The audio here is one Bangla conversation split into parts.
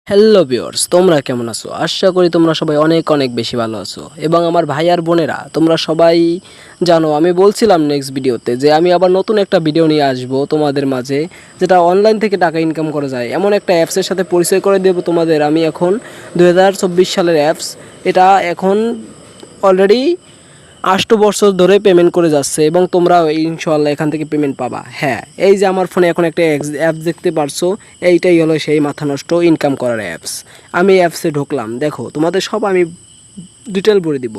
হ্যালো ভিউয়ার্স, তোমরা কেমন আছো? আশা করি তোমরা সবাই অনেক অনেক বেশি ভালো আছো। এবং আমার ভাই আর বোনেরা, তোমরা সবাই জানো আমি বলছিলাম নেক্সট ভিডিওতে যে আমি আবার নতুন একটা ভিডিও নিয়ে আসবো তোমাদের মাঝে, যেটা অনলাইন থেকে টাকা ইনকাম করা যায় এমন একটা অ্যাপসের সাথে পরিচয় করে দেবো তোমাদের। আমি এখন 2024 সালের অ্যাপস, এটা এখন অলরেডি 8 বছর ধরে পেমেন্ট করে যাচ্ছে এবং তোমরা ইনশাআল্লাহ এখান থেকে পেমেন্ট পাবা। হ্যাঁ, এই যে আমার ফোনে এখন একটা অ্যাপস দেখতে পারছো, এইটাই হলো সেই মাথা নষ্ট ইনকাম করার অ্যাপস। আমি অ্যাপসে ঢুকলাম, দেখো তোমাদের সব আমি ডিটেল বলে দিব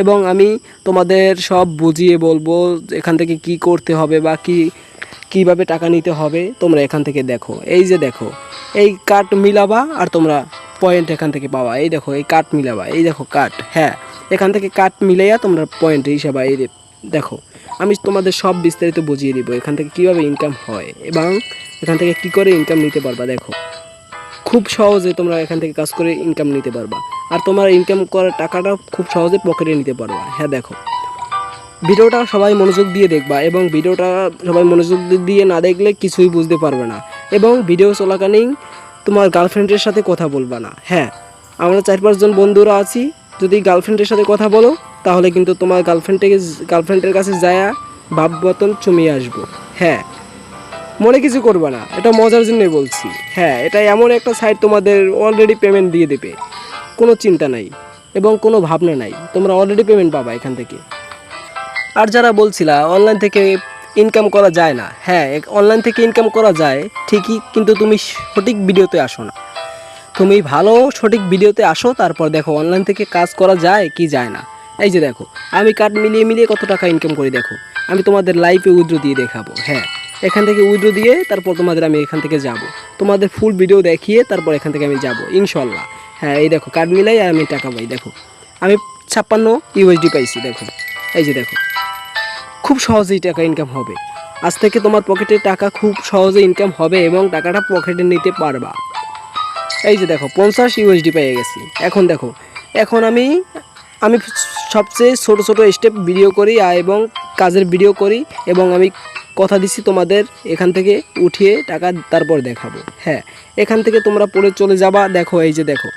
এবং আমি তোমাদের সব বুঝিয়ে বলবো এখান থেকে কি করতে হবে বা কিভাবে টাকা নিতে হবে। তোমরা এখান থেকে দেখো, এই যে দেখো এই কার্ড মিলাবা আর তোমরা পয়েন্ট এখান থেকে পাবা। এই দেখো এই কার্ড মিলাবা, এই দেখো কার্ড, হ্যাঁ এখান থেকে কাট মিলাইয়া তোমরা পয়েন্ট হিসাবে এই দেখো আমি তোমাদের সব বিস্তারিত বুঝিয়ে দিব এখান থেকে কিভাবে ইনকাম হয় এবং এখান থেকে কি করে ইনকাম নিতে পারবা। দেখো খুব সহজে তোমরা এখান থেকে কাজ করে ইনকাম নিতে পারবা আর তোমার ইনকাম করার টাকাটা খুব সহজে পকেটে নিতে পারবা। হ্যাঁ দেখো, ভিডিওটা সবাই মনোযোগ দিয়ে দেখবা এবং ভিডিওটা সবাই মনোযোগ দিয়ে না দেখলে কিছুই বুঝতে পারবে না এবং ভিডিও চলাকালীন তোমার গার্লফ্রেন্ডের সাথে কথা বলবা না। হ্যাঁ, আমরা 4-5 জন বন্ধুরা আছি, যদি গার্লফ্রেন্ডের সাথে কথা বলো তাহলে কিন্তু তোমার গার্লফ্রেন্ডের কাছে যায়া ভাব বোতল চুমিয়ে আসবো। হ্যাঁ, মনে কিছু করবে না, এটা মজার জন্যই বলছি। হ্যাঁ, এটা এমন একটা সাইট তোমাদের অলরেডি পেমেন্ট দিয়ে দেবে, কোনো চিন্তা নাই এবং কোনো ভাবনা নাই, তোমরা অলরেডি পেমেন্ট পাবা এখান থেকে। আর যারা বলছিলা অনলাইন থেকে ইনকাম করা যায় না, হ্যাঁ অনলাইন থেকে ইনকাম করা যায় ঠিকই, কিন্তু তুমি সঠিক ভিডিওতে আসো না। তুমি ভালো সঠিক ভিডিওতে আসো, তারপর দেখো অনলাইন থেকে কাজ করা যায় কি যায় না। এই যে দেখো আমি কার্ড মিলিয়ে মিলিয়ে কত টাকা ইনকাম করি দেখো, আমি তোমাদের লাইভে উইথড্র দিয়ে দেখাবো। হ্যাঁ, এখান থেকে উইথড্র দিয়ে তারপর তোমাদের আমি এখান থেকে যাব, তোমাদের ফুল ভিডিও দেখিয়ে তারপর এখান থেকে আমি যাব ইনশাল্লাহ। হ্যাঁ, এই দেখো কার্ড মিলাই আর আমি টাকা পাই। দেখো আমি 56 ইউএসডি পাইছি। দেখো এই যে দেখো, খুব সহজেই টাকা ইনকাম হবে। আজ থেকে তোমার পকেটে টাকা খুব সহজে ইনকাম হবে এবং টাকাটা পকেটে নিতে পারবা। এই যে দেখো 50 ইউএসডি পেয়ে গেছি। এখন দেখো, এখন আমি সবচেয়ে ছোট ছোট স্টেপ ভিডিও করি এবং কাজের ভিডিও করি এবং আমি কথা দিচ্ছি তোমাদের এখান থেকে উঠিয়ে টাকা তারপর দেখাবো। হ্যাঁ, এখান থেকে তোমরা পরে চলে যাবা। দেখো এই যে দেখো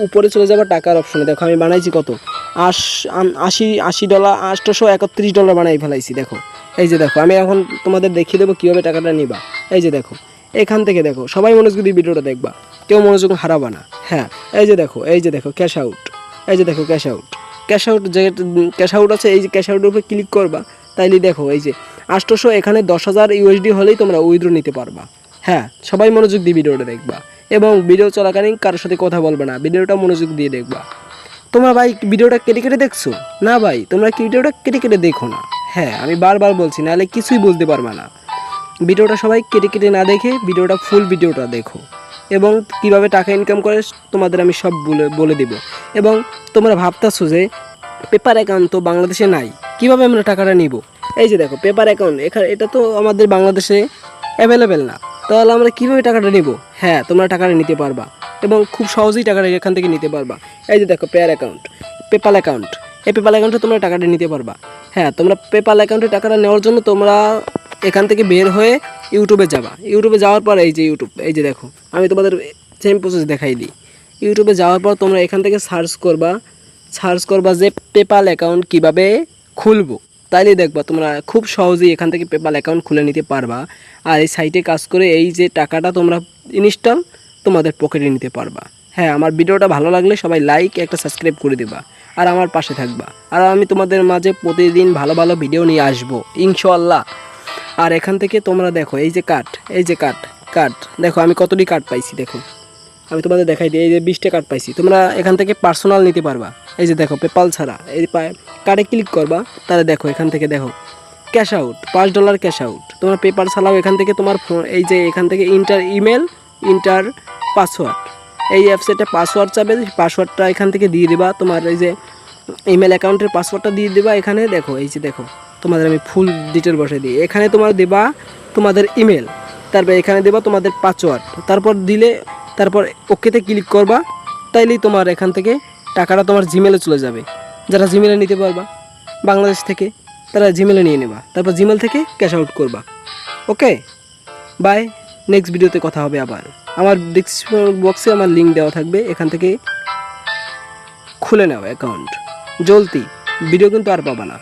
উপরে চলে যাবা টাকার অপশনে, দেখো আমি বানাইছি কত, $80 $831 বানাই ফেলাইছি। দেখো এই যে দেখো, আমি এখন তোমাদের দেখিয়ে দেবো কীভাবে টাকাটা নিবা। এই যে দেখো এখান থেকে দেখো, সবাই মনোযোগ দিয়ে ভিডিওটা দেখবা, কেউ মনোযোগ হারাবা না। হ্যাঁ, এই যে দেখো ক্যাশ আউট, এই যে দেখো যে ক্যাশ আউট আছে, এই যে ক্যাশ আউটের উপরে ক্লিক করবা, তাইলে দেখো এই যে 800, এখানে 10,000 ইউএসডি হলেই তোমরা উইথড্র নিতে পারবা। হ্যাঁ, সবাই মনোযোগ দিয়ে ভিডিওটা দেখবা এবং ভিডিও চলাকালীন কারোর সাথে কথা বলবে না, ভিডিওটা মনোযোগ দিয়ে দেখবা। তোমরা ভাই ভিডিওটা কেটে কেটে দেখছো না? ভাই তোমরা কি ভিডিওটা কেটে কেটে দেখো না। হ্যাঁ, আমি বারবার বলছি, নাহলে কিছুই বুঝতে পারবে না। ভিডিওটা সবাই কেটে কেটে না দেখে ভিডিওটা ফুল ভিডিওটা দেখো এবং কিভাবে টাকা ইনকাম করে তোমাদের আমি সব বলে দেব। এবং তোমরা ভাবতেছো যে পেপার অ্যাকাউন্ট তো বাংলাদেশে নাই, কিভাবে আমরা টাকাটা নিব? এই যে দেখো পেপার অ্যাকাউন্ট, এখানে এটা তো আমাদের বাংলাদেশে অ্যাভেলেবেল না, তাহলে আমরা কীভাবে টাকাটা নিব? হ্যাঁ, তোমরা টাকাটা নিতে পারবা এবং খুব সহজেই টাকাটা এখান থেকে নিতে পারবা। এই যে দেখো পেপার অ্যাকাউন্ট, পেপাল অ্যাকাউন্ট, এই পেপাল অ্যাকাউন্টে তোমরা টাকাটা নিতে পারবা। হ্যাঁ, তোমরা পেপাল অ্যাকাউন্টে টাকাটা নেওয়ার জন্য তোমরা এখান থেকে বের হয়ে ইউটিউবে যাবা। ইউটিউবে যাওয়ার পর এই যে ইউটিউব, এই যে দেখো আমি তোমাদের সেম প্রসেস দেখাই দিই। ইউটিউবে যাওয়ার পর তোমরা এখান থেকে সার্চ করবা যে পেপাল অ্যাকাউন্ট কিভাবে খুলবো, তাইলে দেখবা তোমরা খুব সহজেই এখান থেকে পেপাল অ্যাকাউন্ট খুলে নিতে পারবা। আর এই সাইটে কাজ করে এই যে টাকাটা তোমরা ইনস্টল তোমাদের পকেটে নিতে পারবা। হ্যাঁ, আমার ভিডিওটা ভালো লাগলে সবাই লাইক একটা সাবস্ক্রাইব করে দেবা আর আমার পাশে থাকবা। আর আমি তোমাদের মাঝে প্রতিদিন ভালো ভালো ভিডিও নিয়ে আসবো ইনশাআল্লাহ। আর এখান থেকে তোমরা দেখো এই যে কার্ড দেখো আমি কতটি কার্ড পাইছি। দেখো আমি তোমাদের দেখাই দিই, এই যে 20টা কার্ড পাইছি। তোমরা এখান থেকে পার্সোনাল নিতে পারবা। এই যে দেখো পেপাল ছাড়া এই কার্ডে ক্লিক করবা, তাহলে দেখো এখান থেকে দেখো ক্যাশ আউট, $5 ক্যাশ আউট। তোমরা পেপার ছাড়াও এখান থেকে তোমার এই যে এখান থেকে ইন্টার ইমেল, ইন্টার পাসওয়ার্ড, এই অ্যাপসেটে পাসওয়ার্ড চাবে, পাসওয়ার্ডটা এখান থেকে দিয়ে দেবা। তোমার এই যে ইমেল অ্যাকাউন্টের পাসওয়ার্ডটা দিয়ে দেবা। এখানে দেখো এই যে দেখো তোমাদের আমি ফুল ডিটেল বসে দিই। এখানে তোমরা দেবা তোমাদের ইমেল, তারপর এখানে দেবা তোমাদের পাসওয়ার্ড, তারপর দিলে তারপর ওকেতে ক্লিক করবা, তাইলেই তোমার এখান থেকে টাকাটা তোমার জিমেলে চলে যাবে। যারা জিমেলে নিতে পারবা বাংলাদেশ থেকে, তারা জিমেলে নিয়ে নেবা, তারপর জিমেল থেকে ক্যাশ আউট করবা। ওকে, বাই, নেক্সট ভিডিওতে কথা হবে আবার। আমার ডিসক্রিপশন বক্সে আমার লিঙ্ক দেওয়া থাকবে, এখান থেকে খুলে নাও অ্যাকাউন্ট জলদি, ভিডিও কিন্তু আর পাবা না।